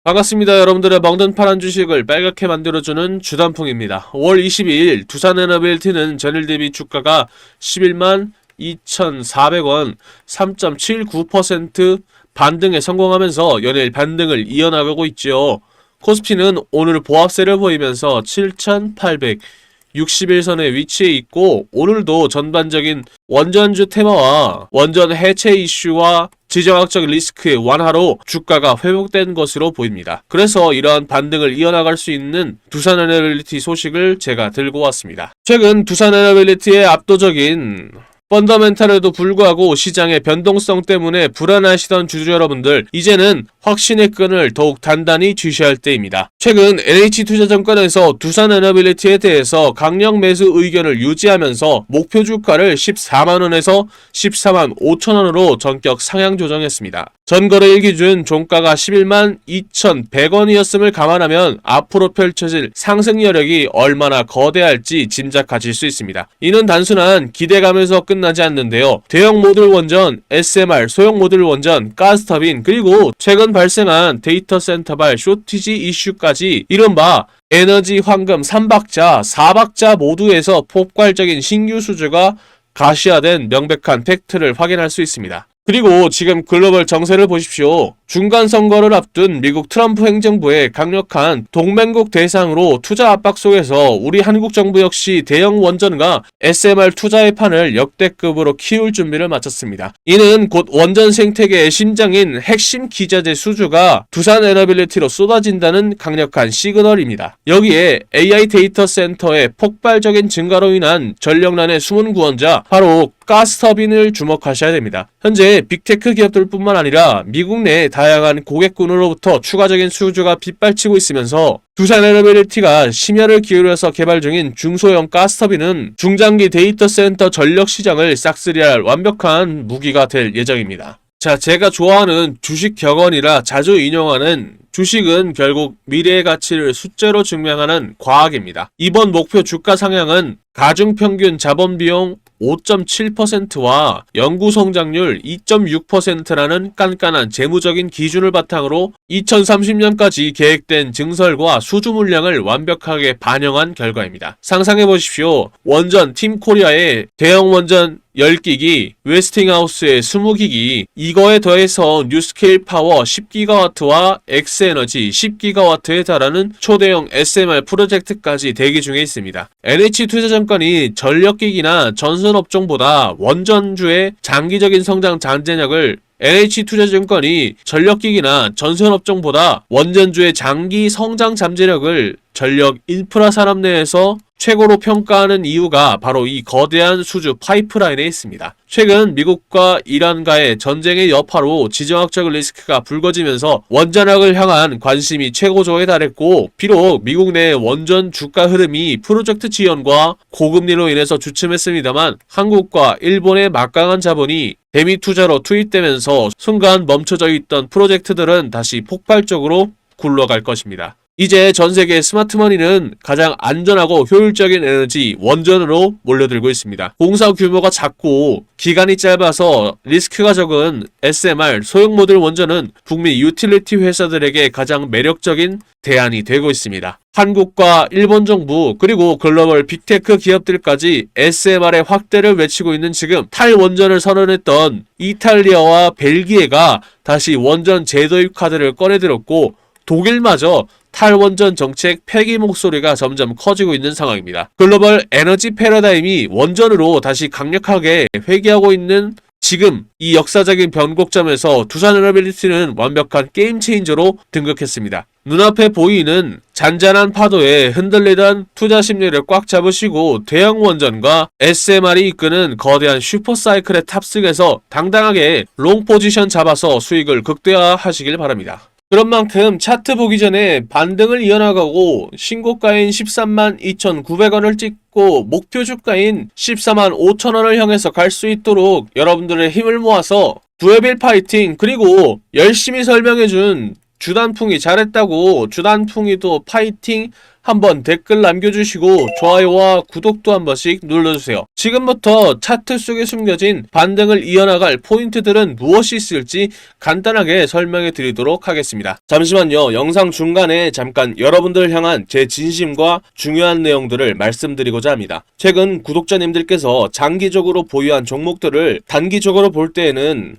반갑습니다. 여러분들의 먹는 파란 주식을 빨갛게 만들어주는 주단풍입니다. 5월 22일 두산에너빌리티는 전일 대비 주가가 11만 2,400원 3.79% 반등에 성공하면서 연일 반등을 이어나가고 있죠. 코스피는 오늘 보합세를 보이면서 7,861선에 위치해 있고, 오늘도 전반적인 원전주 테마와 원전 해체 이슈와 지정학적 리스크의 완화로 주가가 회복된 것으로 보입니다. 그래서 이러한 반등을 이어나갈 수 있는 두산에너빌리티 소식을 제가 들고 왔습니다. 최근 두산에너빌리티의 압도적인 펀더멘탈에도 불구하고 시장의 변동성 때문에 불안하시던 주주 여러분들, 이제는 확신의 끈을 더욱 단단히 쥐셔야 할 때입니다. 최근 NH투자증권에서 두산에너빌리티에 대해서 강력 매수 의견을 유지하면서 목표 주가를 14만원에서 14만 5천원으로 전격 상향 조정했습니다. 전거래일 기준 종가가 11만 2,100원이었음을 감안하면 앞으로 펼쳐질 상승 여력이 얼마나 거대할지 짐작하실 수 있습니다. 이는 단순한 기대감에서 끝나지 않는데요. 대형 모듈 원전, SMR, 소형 모듈 원전, 가스터빈, 그리고 최근 발생한 데이터 센터발 쇼티지 이슈까지 이른바 에너지 황금 3박자, 4박자 모두에서 폭발적인 신규 수주가 가시화된 명백한 팩트를 확인할 수 있습니다. 그리고 지금 글로벌 정세를 보십시오. 중간 선거를 앞둔 미국 트럼프 행정부의 강력한 동맹국 대상으로 투자 압박 속에서 우리 한국 정부 역시 대형 원전과 SMR 투자의 판을 역대급으로 키울 준비를 마쳤습니다. 이는 곧 원전 생태계의 심장인 핵심 기자재 수주가 두산에너빌리티로 쏟아진다는 강력한 시그널입니다. 여기에 AI 데이터 센터의 폭발적인 증가로 인한 전력난의 숨은 구원자, 바로 가스터빈을 주목하셔야 됩니다. 현재 빅테크 기업들뿐만 아니라 미국 내 다양한 고객군으로부터 추가적인 수주가 빗발치고 있으면서 두산에너빌리티가 심혈을 기울여서 개발 중인 중소형 가스터빈은 중장기 데이터 센터 전력 시장을 싹쓸이할 완벽한 무기가 될 예정입니다. 자, 제가 좋아하는 주식 격언이라 자주 인용하는 주식은 결국 미래의 가치를 숫자로 증명하는 과학입니다. 이번 목표 주가 상향은 가중평균 자본비용 5.7%와 연구성장률 2.6%라는 깐깐한 재무적인 기준을 바탕으로 2030년까지 계획된 증설과 수주 물량을 완벽하게 반영한 결과입니다. 상상해 보십시오. 원전 팀코리아의 대형 원전 10기기, 웨스팅하우스의 20기기, 이거에 더해서 뉴스케일 파워 10기가와트와 엑스에너지 10기가와트에 달하는 초대형 SMR 프로젝트까지 대기 중에 있습니다. NH투자증권이 전력기기나 전선업종보다 원전주의 장기적인 성장 잠재력을 NH투자증권이 전력기기나 전선업종보다 원전주의 장기 성장 잠재력을 전력 인프라 산업 내에서 최고로 평가하는 이유가 바로 이 거대한 수주 파이프라인에 있습니다. 최근 미국과 이란과의 전쟁의 여파로 지정학적 리스크가 불거지면서 원전학을 향한 관심이 최고조에 달했고, 비록 미국 내 원전 주가 흐름이 프로젝트 지연과 고금리로 인해서 주춤했습니다만, 한국과 일본의 막강한 자본이 대미 투자로 투입되면서 순간 멈춰져 있던 프로젝트들은 다시 폭발적으로 굴러갈 것입니다. 이제 전세계 스마트머니는 가장 안전하고 효율적인 에너지 원전으로 몰려들고 있습니다. 공사 규모가 작고 기간이 짧아서 리스크가 적은 SMR 소형 모듈 원전은 북미 유틸리티 회사들에게 가장 매력적인 대안이 되고 있습니다. 한국과 일본 정부, 그리고 글로벌 빅테크 기업들까지 SMR의 확대를 외치고 있는 지금, 탈원전을 선언했던 이탈리아와 벨기에가 다시 원전 재도입 카드를 꺼내들었고, 독일마저 탈원전 정책 폐기 목소리가 점점 커지고 있는 상황입니다. 글로벌 에너지 패러다임이 원전으로 다시 강력하게 회귀하고 있는 지금 이 역사적인 변곡점에서 두산에너빌리티는 완벽한 게임 체인저로 등극했습니다. 눈앞에 보이는 잔잔한 파도에 흔들리던 투자 심리를 꽉 잡으시고 대형 원전과 SMR이 이끄는 거대한 슈퍼사이클에 탑승해서 당당하게 롱 포지션 잡아서 수익을 극대화하시길 바랍니다. 그런 만큼 차트 보기 전에 반등을 이어나가고 신고가인 13만 2,900원을 찍고 목표 주가인 14만 5천원을 향해서 갈 수 있도록 여러분들의 힘을 모아서 두에빌 파이팅, 그리고 열심히 설명해준 주단풍이 잘했다고 주단풍이도 파이팅 한번 댓글 남겨주시고 좋아요와 구독도 한 번씩 눌러주세요. 지금부터 차트 속에 숨겨진 반등을 이어나갈 포인트들은 무엇이 있을지 간단하게 설명해 드리도록 하겠습니다. 잠시만요. 영상 중간에 잠깐 여러분들을 향한 제 진심과 중요한 내용들을 말씀드리고자 합니다. 최근 구독자님들께서 장기적으로 보유한 종목들을 단기적으로 볼 때에는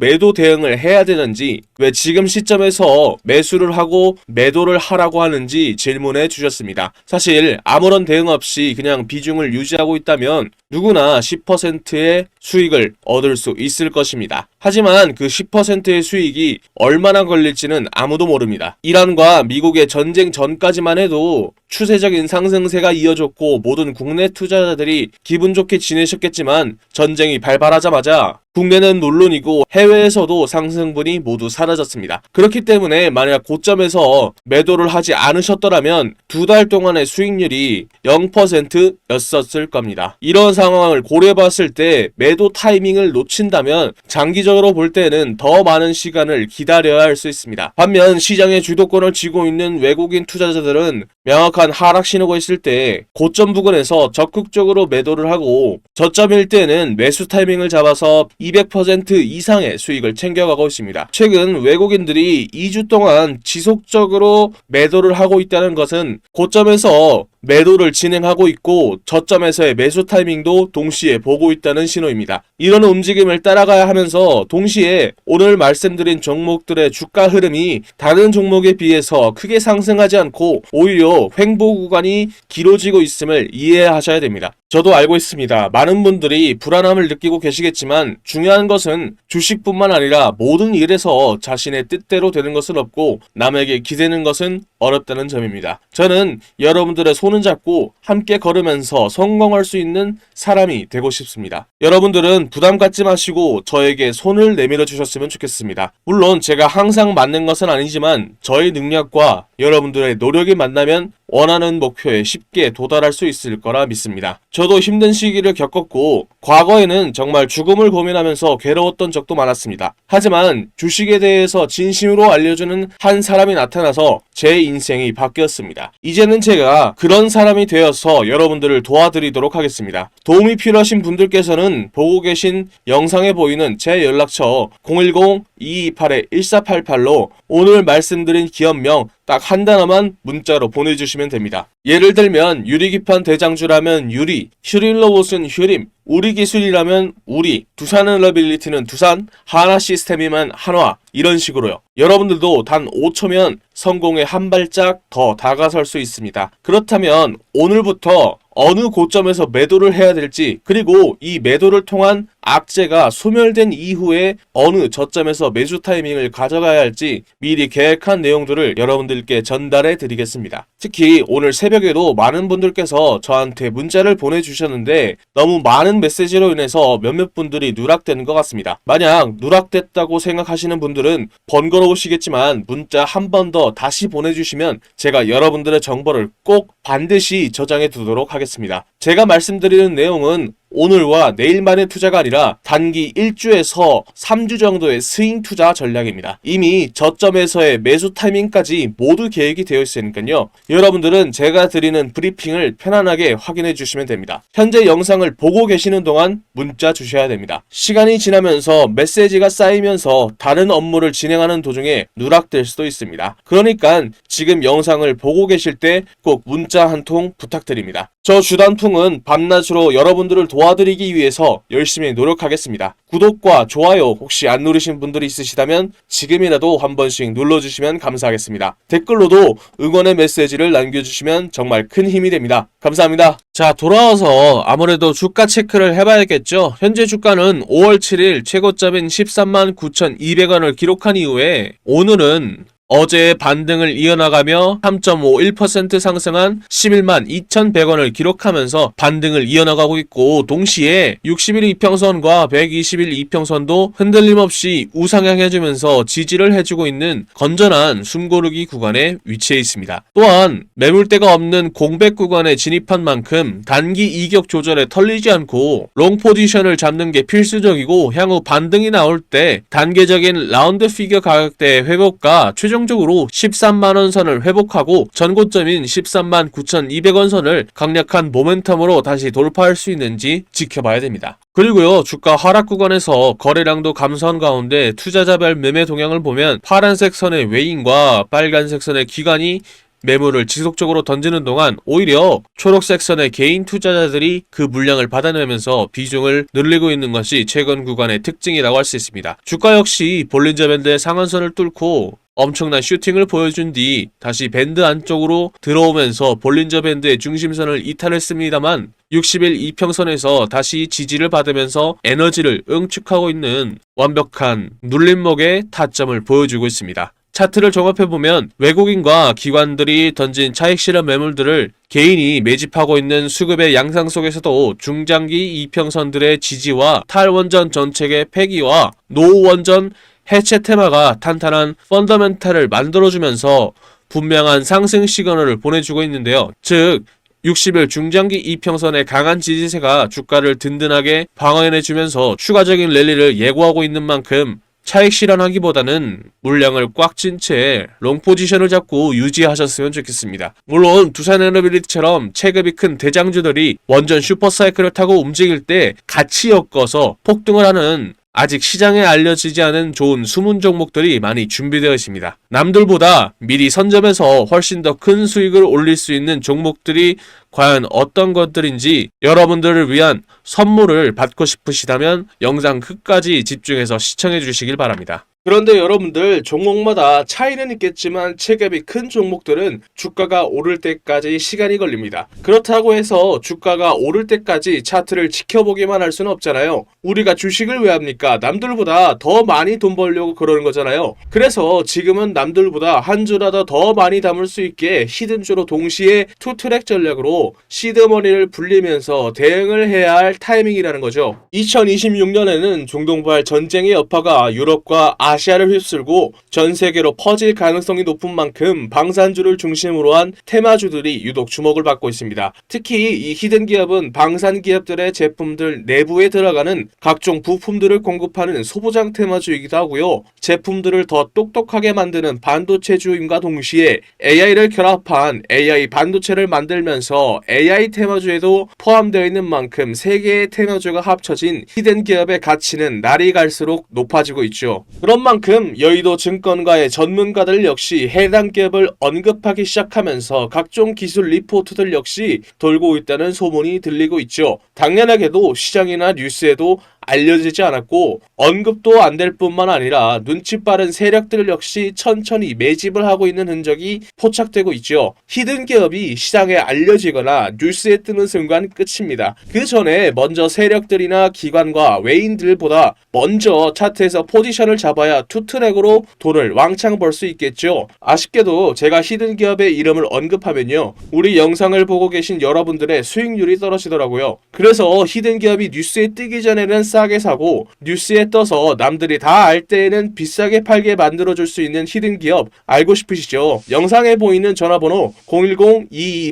매도 대응을 해야 되는지, 왜 지금 시점에서 매수를 하고 매도를 하라고 하는지 질문해 주셨습니다. 사실 아무런 대응 없이 그냥 비중을 유지하고 있다면 누구나 10%의 수익을 얻을 수 있을 것입니다. 하지만 그 10%의 수익이 얼마나 걸릴지는 아무도 모릅니다. 이란과 미국의 전쟁 전까지만 해도 추세적인 상승세가 이어졌고 모든 국내 투자자들이 기분 좋게 지내셨겠지만, 전쟁이 발발하자마자 국내는 물론이고 해외에서도 상승분이 모두 사라졌습니다. 그렇기 때문에 만약 고점에서 매도를 하지 않으셨더라면 두 달 동안의 수익률이 0%였었을 겁니다. 이런 상황을 고려해봤을 때 매도 타이밍을 놓친다면 장기적으로 볼 때는 더 많은 시간을 기다려야 할 수 있습니다. 반면 시장의 주도권을 쥐고 있는 외국인 투자자들은 명확한 하락 신호가 있을 때 고점 부근에서 적극적으로 매도를 하고, 저점일 때는 매수 타이밍을 잡아서 200% 이상의 수익을 챙겨가고 있습니다. 최근 외국인들이 2주 동안 지속적으로 매도를 하고 있다는 것은 고점에서 매도를 진행하고 있고 저점에서의 매수 타이밍도 동시에 보고 있다는 신호입니다. 이런 움직임을 따라가야 하면서 동시에 오늘 말씀드린 종목들의 주가 흐름이 다른 종목에 비해서 크게 상승하지 않고 오히려 횡보 구간이 길어지고 있음을 이해하셔야 됩니다. 저도 알고 있습니다. 많은 분들이 불안함을 느끼고 계시겠지만 중요한 것은 주식뿐만 아니라 모든 일에서 자신의 뜻대로 되는 것은 없고 남에게 기대는 것은 어렵다는 점입니다. 저는 여러분들의 손을 잡고 함께 걸으면서 성공할 수 있는 사람이 되고 싶습니다. 여러분들은 부담 갖지 마시고 저에게 손을 내밀어 주셨으면 좋겠습니다. 물론 제가 항상 맞는 것은 아니지만 저의 능력과 여러분들의 노력이 만나면 원하는 목표에 쉽게 도달할 수 있을 거라 믿습니다. 저도 힘든 시기를 겪었고 과거에는 정말 죽음을 고민하면서 괴로웠던 적도 많았습니다. 하지만 주식에 대해서 진심으로 알려주는 한 사람이 나타나서 제 인생이 바뀌었습니다. 이제는 제가 그런 사람이 되어서 여러분들을 도와드리도록 하겠습니다. 도움이 필요하신 분들께서는 보고 계신 영상에 보이는 제 연락처 010-228-1488로 오늘 말씀드린 기업명 딱 한 단어만 문자로 보내주시면 됩니다. 예를 들면 유리기판 대장주라면 유리, 휴릴로봇은 휴림, 우리기술이라면 우리, 두산을러빌리티는 두산, 하나시스템이면 한화, 이런 식으로요. 여러분들도 단 5초면 성공에 한 발짝 더 다가설 수 있습니다. 그렇다면 오늘부터 어느 고점에서 매도를 해야 될지, 그리고 이 매도를 통한 악재가 소멸된 이후에 어느 저점에서 매수 타이밍을 가져가야 할지 미리 계획한 내용들을 여러분들께 전달해 드리겠습니다. 특히 오늘 새벽에도 많은 분들께서 저한테 문자를 보내주셨는데 너무 많은 메시지로 인해서 몇몇 분들이 누락되는 것 같습니다. 만약 누락됐다고 생각하시는 분들은 번거로우시겠지만 문자 한 번 더 다시 보내주시면 제가 여러분들의 정보를 꼭 반드시 저장해 두도록 하겠습니다. 제가 말씀드리는 내용은 오늘과 내일만의 투자가 아니라 단기 1주에서 3주 정도의 스윙 투자 전략입니다. 이미 저점에서의 매수 타이밍까지 모두 계획이 되어 있으니까요. 여러분들은 제가 드리는 브리핑을 편안하게 확인해 주시면 됩니다. 현재 영상을 보고 계시는 동안 문자 주셔야 됩니다. 시간이 지나면서 메시지가 쌓이면서 다른 업무를 진행하는 도중에 누락될 수도 있습니다. 그러니까 지금 영상을 보고 계실 때 꼭 문자 한 통 부탁드립니다. 저 주단풍은 밤낮으로 여러분들을 도와드리기 위해서 열심히 노력하겠습니다. 구독과 좋아요 혹시 안 누르신 분들이 있으시다면 지금이라도 한 번씩 눌러주시면 감사하겠습니다. 댓글로도 응원의 메시지를 남겨주시면 정말 큰 힘이 됩니다. 감사합니다. 자, 돌아와서 아무래도 주가 체크를 해봐야겠죠. 현재 주가는 5월 7일 최고점인 139,200원을 기록한 이후에 오늘은 어제의 반등을 이어나가며 3.51% 상승한 112,100원을 기록하면서 반등을 이어나가고 있고, 동시에 60일 이평선과 120일 이평선도 흔들림 없이 우상향해주면서 지지를 해주고 있는 건전한 숨고르기 구간에 위치해 있습니다. 또한 매물대가 없는 공백 구간에 진입한 만큼 단기 이격 조절에 털리지 않고 롱 포지션을 잡는 게 필수적이고, 향후 반등이 나올 때 단계적인 라운드 피겨 가격대 회복과 최종 최종적으로 13만원 선을 회복하고 전고점인 13만 9,200원 선을 강력한 모멘텀으로 다시 돌파할 수 있는지 지켜봐야 됩니다. 그리고요, 주가 하락 구간에서 거래량도 감소한 가운데 투자자별 매매 동향을 보면 파란색 선의 외인과 빨간색 선의 기관이 매물을 지속적으로 던지는 동안 오히려 초록색 선의 개인 투자자들이 그 물량을 받아내면서 비중을 늘리고 있는 것이 최근 구간의 특징이라고 할 수 있습니다. 주가 역시 볼린저 밴드의 상한선을 뚫고 엄청난 슈팅을 보여준 뒤 다시 밴드 안쪽으로 들어오면서 볼린저 밴드의 중심선을 이탈했습니다만 60일 이평선에서 다시 지지를 받으면서 에너지를 응축하고 있는 완벽한 눌림목의 타점을 보여주고 있습니다. 차트를 종합해보면 외국인과 기관들이 던진 차익 실현 매물들을 개인이 매집하고 있는 수급의 양상 속에서도 중장기 이평선들의 지지와 탈원전 전책의 폐기와 노원전 해체 테마가 탄탄한 펀더멘탈을 만들어주면서 분명한 상승 시그널을 보내주고 있는데요. 즉 60일 중장기 이평선의 강한 지지세가 주가를 든든하게 방어해내주면서 추가적인 랠리를 예고하고 있는 만큼 차익 실현하기보다는 물량을 꽉 찐 채 롱포지션을 잡고 유지하셨으면 좋겠습니다. 물론 두산에너빌리티처럼 체급이 큰 대장주들이 원전 슈퍼사이클을 타고 움직일 때 같이 엮어서 폭등을 하는 아직 시장에 알려지지 않은 좋은 숨은 종목들이 많이 준비되어 있습니다. 남들보다 미리 선점해서 훨씬 더 큰 수익을 올릴 수 있는 종목들이 과연 어떤 것들인지 여러분들을 위한 선물을 받고 싶으시다면 영상 끝까지 집중해서 시청해 주시길 바랍니다. 그런데 여러분들 종목마다 차이는 있겠지만 체급이 큰 종목들은 주가가 오를 때까지 시간이 걸립니다. 그렇다고 해서 주가가 오를 때까지 차트를 지켜보기만 할 수는 없잖아요. 우리가 주식을 왜 합니까? 남들보다 더 많이 돈 벌려고 그러는 거잖아요. 그래서 지금은 남들보다 한 주라도 더 많이 담을 수 있게 히든주로 동시에 투트랙 전략으로 시드머니를 불리면서 대응을 해야 할 타이밍이라는 거죠. 2026년에는 중동발 전쟁의 여파가 유럽과 아시아를 휩쓸고 전 세계로 퍼질 가능성이 높은 만큼 방산주를 중심으로 한 테마주들이 유독 주목을 받고 있습니다. 특히 이 히든 기업은 방산 기업들의 제품들 내부에 들어가는 각종 부품들을 공급하는 소부장 테마주이기도 하고요. 제품들을 더 똑똑하게 만드는 반도체주임과 동시에 AI를 결합한 AI 반도체를 만들면서 AI 테마주에도 포함되어 있는 만큼 세 개의 테마주가 합쳐진 히든 기업의 가치는 날이 갈수록 높아지고 있죠. 그런 만큼 여의도 증권가의 전문가들 역시 해당 기업을 언급하기 시작하면서 각종 기술 리포트들 역시 돌고 있다는 소문이 들리고 있죠. 당연하게도 시장이나 뉴스에도 알려지지 않았고 언급도 안 될 뿐만 아니라 눈치 빠른 세력들 역시 천천히 매집을 하고 있는 흔적이 포착되고 있죠. 히든 기업이 시장에 알려지거나 뉴스에 뜨는 순간 끝입니다. 그 전에 먼저 세력들이나 기관과 외인들보다 먼저 차트에서 포지션을 잡아야 투트랙으로 돈을 왕창 벌 수 있겠죠. 아쉽게도 제가 히든 기업의 이름을 언급하면요, 우리 영상을 보고 계신 여러분들의 수익률이 떨어지더라고요. 그래서 히든 기업이 뉴스에 뜨기 전에는 싸게 사고 뉴스에 떠서 남들이 다 알 때에는 비싸게 팔게 만들어줄 수 있는 히든 기업 알고 싶으시죠? 영상에 보이는 전화번호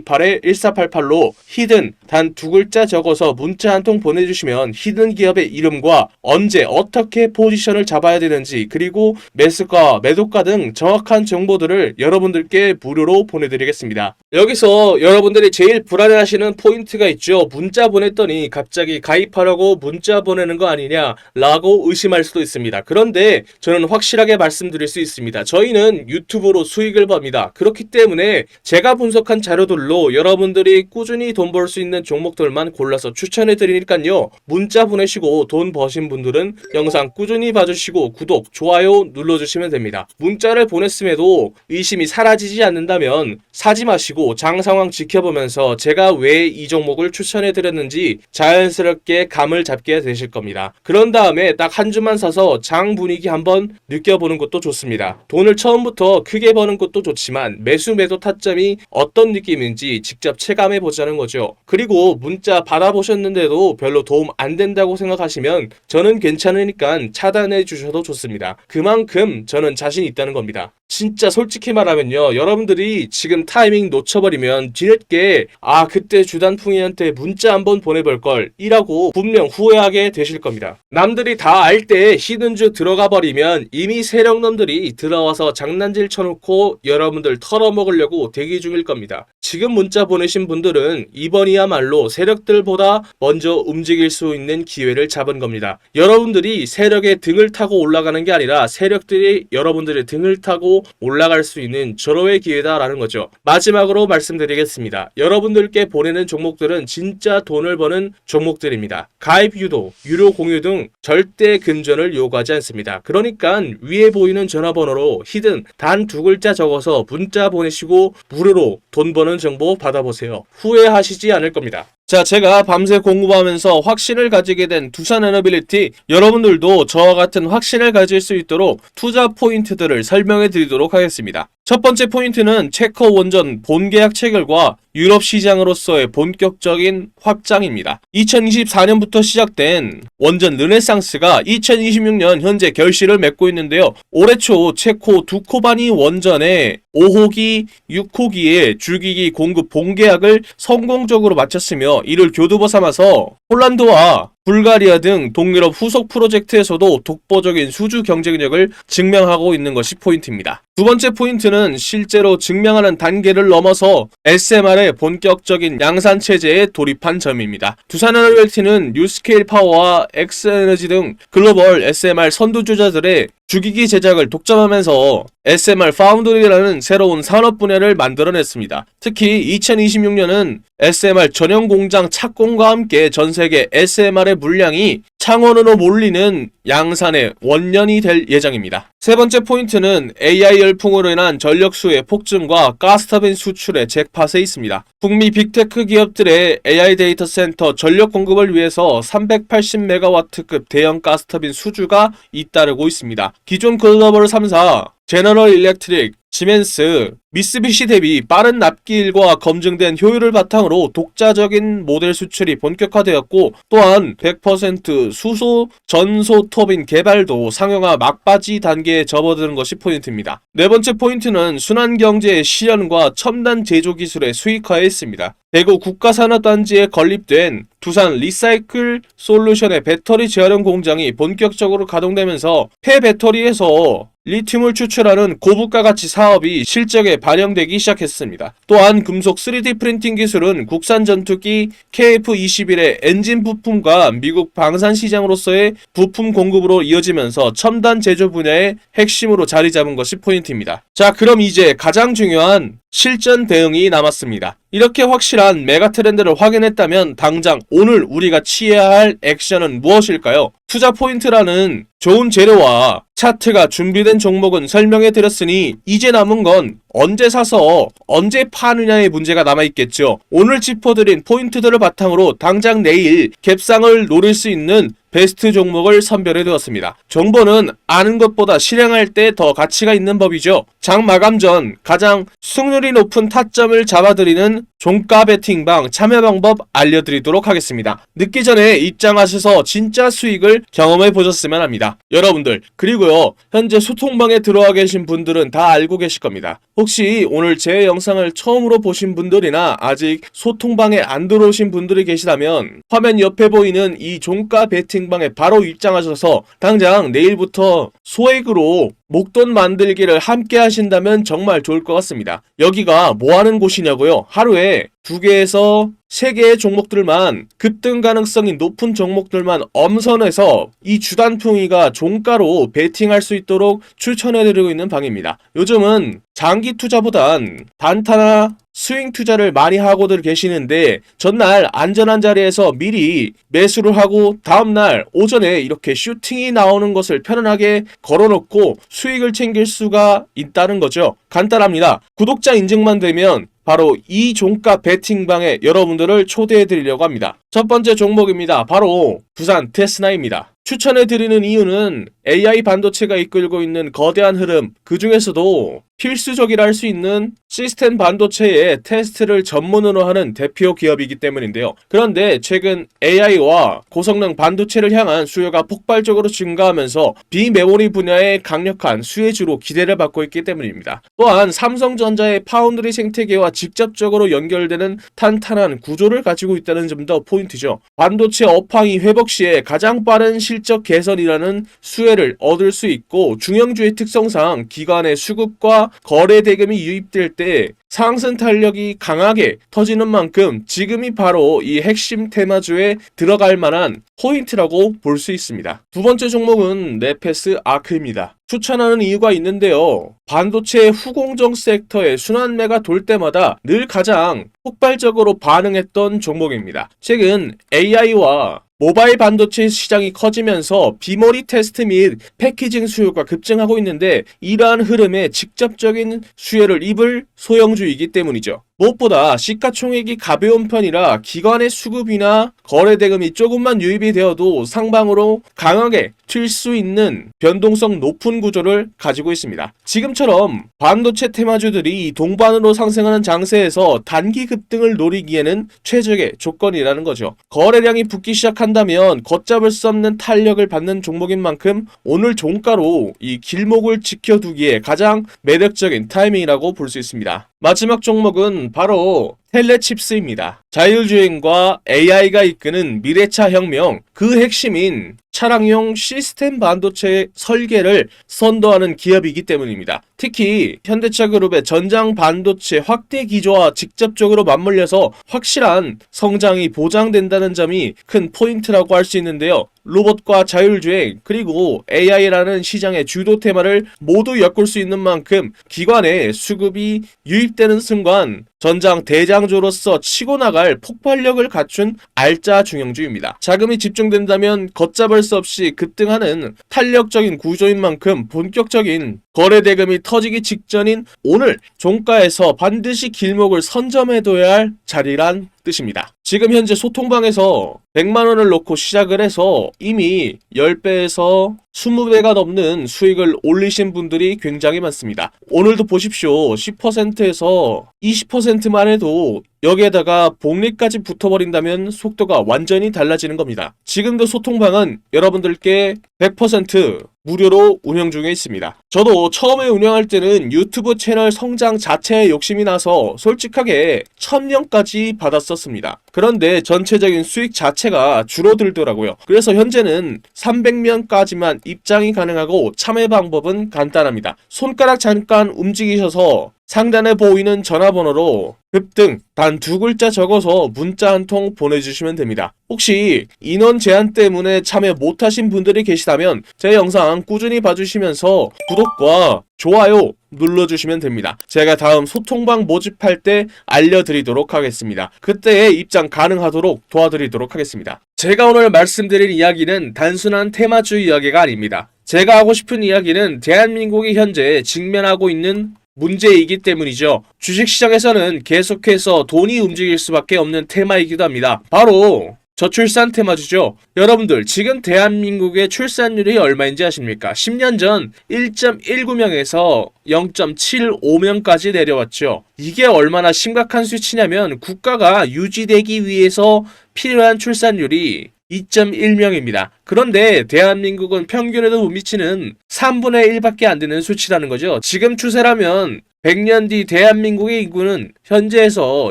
010-2228-1488로 히든 단 두 글자 적어서 문자 한 통 보내주시면 히든 기업의 이름과 언제 어떻게 포지션을 잡아야 되는지 그리고 매수가 매도가 등 정확한 정보들을 여러분들께 무료로 보내드리겠습니다. 여기서 여러분들이 제일 불안해하시는 포인트가 있죠. 문자 보냈더니 갑자기 가입하라고 문자 보내는 거 아니냐 라고 의심할 수도 있습니다. 그런데 저는 확실하게 말씀드릴 수 있습니다. 저희는 유튜브로 수익을 법니다. 그렇기 때문에 제가 분석한 자료들로 여러분들이 꾸준히 돈 벌 수 있는 종목들만 골라서 추천해 드리니까요, 문자 보내시고 돈 버신 분들은 영상 꾸준히 봐주시고 구독, 좋아요 눌러주시면 됩니다. 문자를 보냈음에도 의심이 사라지지 않는다면 사지 마시고 장 상황 지켜보면서 제가 왜 이 종목을 추천해 드렸는지 자연스럽게 감을 잡게 되실 겁니다. 그런 다음에 딱 한 주만 사서 장 분위기 한번 느껴보는 것도 좋습니다. 돈을 처음부터 크게 버는 것도 좋지만 매수 매도 타점이 어떤 느낌인지 직접 체감해 보자는 거죠. 그리고 문자 받아보셨는데도 별로 도움 안 된다고 생각하시면 저는 괜찮으니까 차단해 주셔도 좋습니다. 그만큼 저는 자신 있다는 겁니다. 진짜 솔직히 말하면요, 여러분들이 지금 타이밍 놓쳐버리면 뒤늦게 그때 주단풍이한테 문자 한번 보내볼걸 이라고 분명 후회하게 되실 계실 겁니다. 남들이 다 알 때 히든즈 들어가 버리면 이미 세력놈들이 들어와서 장난질 쳐놓고 여러분들 털어먹으려고 대기 중일 겁니다. 지금 문자 보내신 분들은 이번이야말로 세력들보다 먼저 움직일 수 있는 기회를 잡은 겁니다. 여러분들이 세력의 등을 타고 올라가는 게 아니라 세력들이 여러분들의 등을 타고 올라갈 수 있는 절호의 기회다라는 거죠. 마지막으로 말씀드리겠습니다. 여러분들께 보내는 종목들은 진짜 돈을 버는 종목들입니다. 가입 유도, 유료 공유 등 절대 금전을 요구하지 않습니다. 그러니까 위에 보이는 전화번호로 히든 단 2글자 적어서 문자 보내시고 무료로 돈 버는 정보 받아보세요. 후회하시지 않을 겁니다. 자, 제가 밤새 공부하면서 확신을 가지게 된 두산 에너빌리티, 여러분들도 저와 같은 확신을 가질 수 있도록 투자 포인트들을 설명해 드리도록 하겠습니다. 첫 번째 포인트는 체커 원전 본계약 체결과 유럽 시장으로서의 본격적인 확장입니다. 2024년부터 시작된 원전 르네상스가 2026년 현재 결실을 맺고 있는데요. 올해 초 체코 두코바니 원전의 5호기, 6호기의 주기기 공급 본계약을 성공적으로 마쳤으며 이를 교두보 삼아서 폴란드와 불가리아 등 동유럽 후속 프로젝트에서도 독보적인 수주 경쟁력을 증명하고 있는 것이 포인트입니다. 두 번째 포인트는 실제로 증명하는 단계를 넘어서 SMR의 본격적인 양산 체제에 돌입한 점입니다. 두산에너빌리티는 뉴스케일 파워와 엑스에너지 등 글로벌 SMR 선두주자들의 주기기 제작을 독점하면서 SMR 파운드리라는 새로운 산업 분야를 만들어냈습니다. 특히 2026년은 SMR 전용 공장 착공과 함께 전 세계 SMR의 물량이 창원으로 몰리는 양산의 원년이 될 예정입니다. 세 번째 포인트는 AI 열풍으로 인한 전력수의 폭증과 가스터빈 수출의 잭팟에 있습니다. 북미 빅테크 기업들의 AI 데이터 센터 전력 공급을 위해서 380메가와트급 대형 가스터빈 수주가 잇따르고 있습니다. 기존 글로벌 3사 제너럴 일렉트릭, 시멘스, 미쓰비시 대비 빠른 납기일과 검증된 효율을 바탕으로 독자적인 모델 수출이 본격화되었고 또한 100% 수소 전소 터빈 개발도 상용화 막바지 단계에 접어드는 것이 포인트입니다. 네 번째 포인트는 순환경제의 실현과 첨단 제조기술의 수익화에 있습니다. 대구 국가산업단지에 건립된 두산 리사이클 솔루션의 배터리 재활용 공장이 본격적으로 가동되면서 폐배터리에서 리튬을 추출하는 고부가 가치 사업이 실적에 반영되기 시작했습니다. 또한 금속 3D 프린팅 기술은 국산 전투기 KF-21의 엔진 부품과 미국 방산 시장으로서의 부품 공급으로 이어지면서 첨단 제조 분야의 핵심으로 자리 잡은 것이 포인트입니다. 자, 그럼 이제 가장 중요한 실전 대응이 남았습니다. 이렇게 확실한 메가 트렌드를 확인했다면 당장 오늘 우리가 취해야 할 액션은 무엇일까요? 투자 포인트라는 좋은 재료와 차트가 준비된 종목은 설명해 드렸으니 이제 남은 건 언제 사서 언제 파느냐의 문제가 남아있겠죠. 오늘 짚어드린 포인트들을 바탕으로 당장 내일 갭상을 노릴 수 있는 베스트 종목을 선별해 두었습니다. 정보는 아는 것보다 실행할 때 더 가치가 있는 법이죠. 장 마감 전 가장 승률이 높은 타점을 잡아드리는 종가 베팅방 참여 방법 알려드리도록 하겠습니다. 늦기 전에 입장하셔서 진짜 수익을 경험해 보셨으면 합니다. 여러분들, 그리고요, 현재 소통방에 들어와 계신 분들은 다 알고 계실 겁니다. 혹시 오늘 제 영상을 처음으로 보신 분들이나 아직 소통방에 안 들어오신 분들이 계시다면 화면 옆에 보이는 이 종가 베팅방에 바로 입장하셔서 당장 내일부터 소액으로 목돈 만들기를 함께 하신다면 정말 좋을 것 같습니다. 여기가 뭐 하는 곳이냐고요? 하루에 2개에서 3개의 종목들만, 급등 가능성이 높은 종목들만 엄선해서 이 주단풍이가 종가로 베팅할 수 있도록 추천해드리고 있는 방입니다. 요즘은 장기 투자보단 단타나 스윙 투자를 많이 하고들 계시는데 전날 안전한 자리에서 미리 매수를 하고 다음날 오전에 이렇게 슈팅이 나오는 것을 편안하게 걸어놓고 수익을 챙길 수가 있다는 거죠. 간단합니다. 구독자 인증만 되면 바로 이 종가 베팅방에 여러분들을 초대해 드리려고 합니다. 첫 번째 종목입니다. 바로 두산 테스나입니다. 추천해드리는 이유는 AI 반도체가 이끌고 있는 거대한 흐름, 그 중에서도 필수적이라 할 수 있는 시스템 반도체의 테스트를 전문으로 하는 대표 기업이기 때문인데요. 그런데 최근 AI와 고성능 반도체를 향한 수요가 폭발적으로 증가하면서 비메모리 분야의 강력한 수혜주로 기대를 받고 있기 때문입니다. 또한 삼성전자의 파운드리 생태계와 직접적으로 연결되는 탄탄한 구조를 가지고 있다는 점도 포인트죠. 반도체 업황이 회복 시에 가장 빠른 실적 개선이라는 수혜를 얻을 수 있고, 중형주의 특성상 기관의 수급과 거래 대금이 유입될 때 상승 탄력이 강하게 터지는 만큼 지금이 바로 이 핵심 테마주에 들어갈 만한 포인트라고 볼 수 있습니다. 두 번째 종목은 네페스 아크입니다. 추천하는 이유가 있는데요. 반도체 후공정 섹터의 순환매가 돌 때마다 늘 가장 폭발적으로 반응했던 종목입니다. 최근 AI와 모바일 반도체 시장이 커지면서 비머리 테스트 및 패키징 수요가 급증하고 있는데, 이러한 흐름에 직접적인 수혜를 입을 소형주이기 때문이죠. 무엇보다 시가총액이 가벼운 편이라 기관의 수급이나 거래 대금이 조금만 유입이 되어도 상방으로 강하게 튈 수 있는 변동성 높은 구조를 가지고 있습니다. 지금처럼 반도체 테마주들이 동반으로 상승하는 장세에서 단기 급등을 노리기에는 최적의 조건이라는 거죠. 거래량이 붙기 시작한다면 걷잡을 수 없는 탄력을 받는 종목인 만큼 오늘 종가로 이 길목을 지켜두기에 가장 매력적인 타이밍이라고 볼 수 있습니다. 마지막 종목은 바로 텔레칩스입니다. 자율주행과 AI가 이끄는 미래차 혁명, 그 핵심인 차량용 시스템 반도체 설계를 선도하는 기업이기 때문입니다. 특히 현대차 그룹의 전장 반도체 확대 기조와 직접적으로 맞물려서 확실한 성장이 보장된다는 점이 큰 포인트라고 할 수 있는데요. 로봇과 자율주행 그리고 AI라는 시장의 주도 테마를 모두 엮을 수 있는 만큼 기관의 수급이 유입되는 순간 전장 대장주로서 치고 나갈 폭발력을 갖춘 알짜 중형주입니다. 자금이 집중된다면 걷잡을 수 없이 급등하는 탄력적인 구조인 만큼 본격적인 거래 대금이 터지기 직전인 오늘 종가에서 반드시 길목을 선점해둬야 할 자리란 뜻입니다. 지금 현재 소통방에서 100만원을 놓고 시작을 해서 이미 10배에서 20배가 넘는 수익을 올리신 분들이 굉장히 많습니다. 오늘도 보십시오. 10%에서 20%만 해도 여기에다가 복리까지 붙어버린다면 속도가 완전히 달라지는 겁니다. 지금도 소통방은 여러분들께 100% 무료로 운영 중에 있습니다. 저도 처음에 운영할 때는 유튜브 채널 성장 자체에 욕심이 나서 솔직하게 1000명까지 받았었습니다. 그런데 전체적인 수익 자체가 줄어들더라고요. 그래서 현재는 300명까지만 입장이 가능하고 참여 방법은 간단합니다. 손가락 잠깐 움직이셔서 상단에 보이는 전화번호로 급등 단 2글자 적어서 문자 한 통 보내주시면 됩니다. 혹시 인원 제한 때문에 참여 못하신 분들이 계시다면 제 영상 꾸준히 봐주시면서 구독과 좋아요 눌러주시면 됩니다. 제가 다음 소통방 모집할 때 알려드리도록 하겠습니다. 그때에 입장 가능하도록 도와드리도록 하겠습니다. 제가 오늘 말씀드릴 이야기는 단순한 테마주 이야기가 아닙니다. 제가 하고 싶은 이야기는 대한민국이 현재 직면하고 있는 문제이기 때문이죠. 주식시장에서는 계속해서 돈이 움직일 수밖에 없는 테마이기도 합니다. 바로 저출산 테마주죠. 여러분들 지금 대한민국의 출산율이 얼마인지 아십니까? 10년 전 1.19명에서 0.75명까지 내려왔죠. 이게 얼마나 심각한 수치냐면 국가가 유지되기 위해서 필요한 출산율이 2.1명입니다. 그런데 대한민국은 평균에도 못 미치는 3분의 1밖에 안 되는 수치라는 거죠. 지금 추세라면 100년 뒤 대한민국의 인구는 현재에서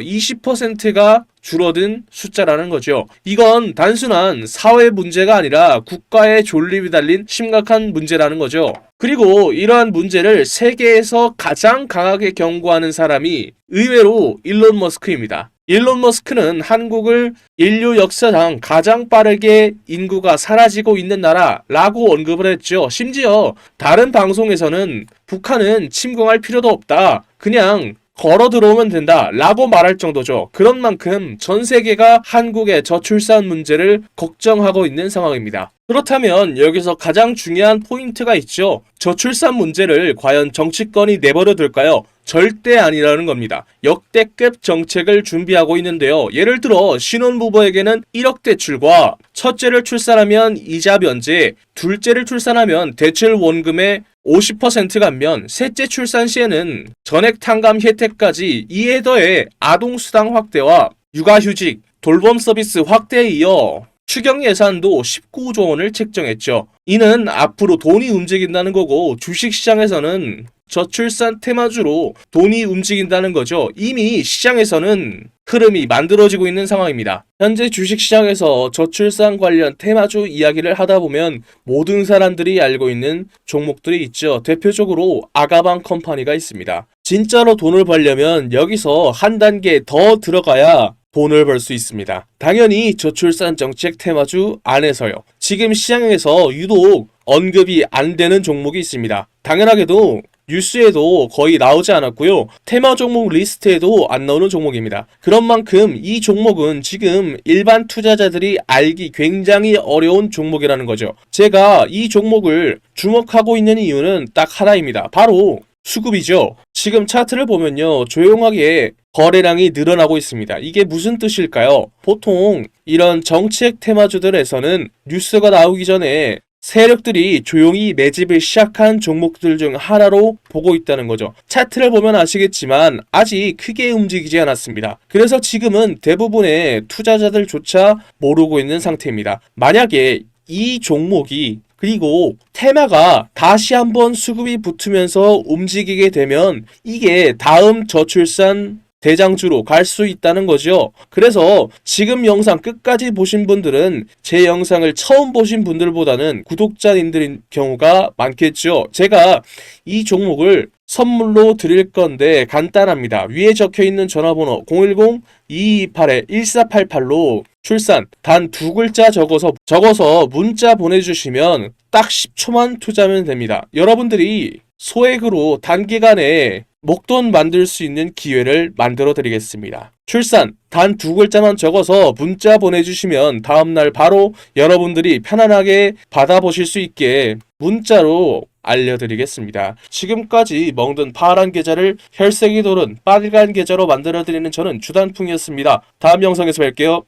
20%가 줄어든 숫자라는 거죠. 이건 단순한 사회 문제가 아니라 국가의 존립이 달린 심각한 문제라는 거죠. 그리고 이러한 문제를 세계에서 가장 강하게 경고하는 사람이 의외로 일론 머스크입니다. 일론 머스크는 한국을 인류 역사상 가장 빠르게 인구가 사라지고 있는 나라라고 언급을 했죠. 심지어 다른 방송에서는 북한은 침공할 필요도 없다. 그냥 걸어 들어오면 된다 라고 말할 정도죠. 그런 만큼 전 세계가 한국의 저출산 문제를 걱정하고 있는 상황입니다. 그렇다면 여기서 가장 중요한 포인트가 있죠. 저출산 문제를 과연 정치권이 내버려 둘까요? 절대 아니라는 겁니다. 역대급 정책을 준비하고 있는데요. 예를 들어 신혼부부에게는 1억 대출과 첫째를 출산하면 이자 면제, 둘째를 출산하면 대출 원금의 50% 감면, 셋째 출산 시에는 전액 탕감 혜택까지, 이에 더해 아동수당 확대와 육아휴직, 돌봄 서비스 확대에 이어 추경 예산도 19조 원을 책정했죠. 이는 앞으로 돈이 움직인다는 거고 주식시장에서는 저출산 테마주로 돈이 움직인다는 거죠. 이미 시장에서는 흐름이 만들어지고 있는 상황입니다. 현재 주식시장에서 저출산 관련 테마주 이야기를 하다 보면 모든 사람들이 알고 있는 종목들이 있죠. 대표적으로 아가방 컴퍼니가 있습니다. 진짜로 돈을 벌려면 여기서 한 단계 더 들어가야 돈을 벌 수 있습니다. 당연히 저출산 정책 테마주 안에서요. 지금 시장에서 유독 언급이 안 되는 종목이 있습니다. 당연하게도 뉴스에도 거의 나오지 않았고요. 테마 종목 리스트에도 안 나오는 종목입니다. 그런 만큼 이 종목은 지금 일반 투자자들이 알기 굉장히 어려운 종목이라는 거죠. 제가 이 종목을 주목하고 있는 이유는 딱 하나입니다. 바로 수급이죠. 지금 차트를 보면요. 조용하게 거래량이 늘어나고 있습니다. 이게 무슨 뜻일까요? 보통 이런 정책 테마주들에서는 뉴스가 나오기 전에 세력들이 조용히 매집을 시작한 종목들 중 하나로 보고 있다는 거죠. 차트를 보면 아시겠지만 아직 크게 움직이지 않았습니다. 그래서 지금은 대부분의 투자자들조차 모르고 있는 상태입니다. 만약에 이 종목이 그리고 테마가 다시 한번 수급이 붙으면서 움직이게 되면 이게 다음 저출산 대장주로 갈 수 있다는 거죠. 그래서 지금 영상 끝까지 보신 분들은 제 영상을 처음 보신 분들보다는 구독자님들인 경우가 많겠죠. 제가 이 종목을 선물로 드릴 건데 간단합니다. 위에 적혀있는 전화번호 010-228-1488로 출산 단 2글자 적어서 문자 보내주시면 딱 10초만 투자하면 됩니다. 여러분들이 소액으로 단기간에 목돈 만들 수 있는 기회를 만들어 드리겠습니다. 출산 단 2글자만 적어서 문자 보내주시면 다음날 바로 여러분들이 편안하게 받아보실 수 있게 문자로 알려드리겠습니다. 지금까지 먹는 파란 계좌를 혈색이 도는 빨간 계좌로 만들어드리는 저는 주단풍이었습니다. 다음 영상에서 뵐게요.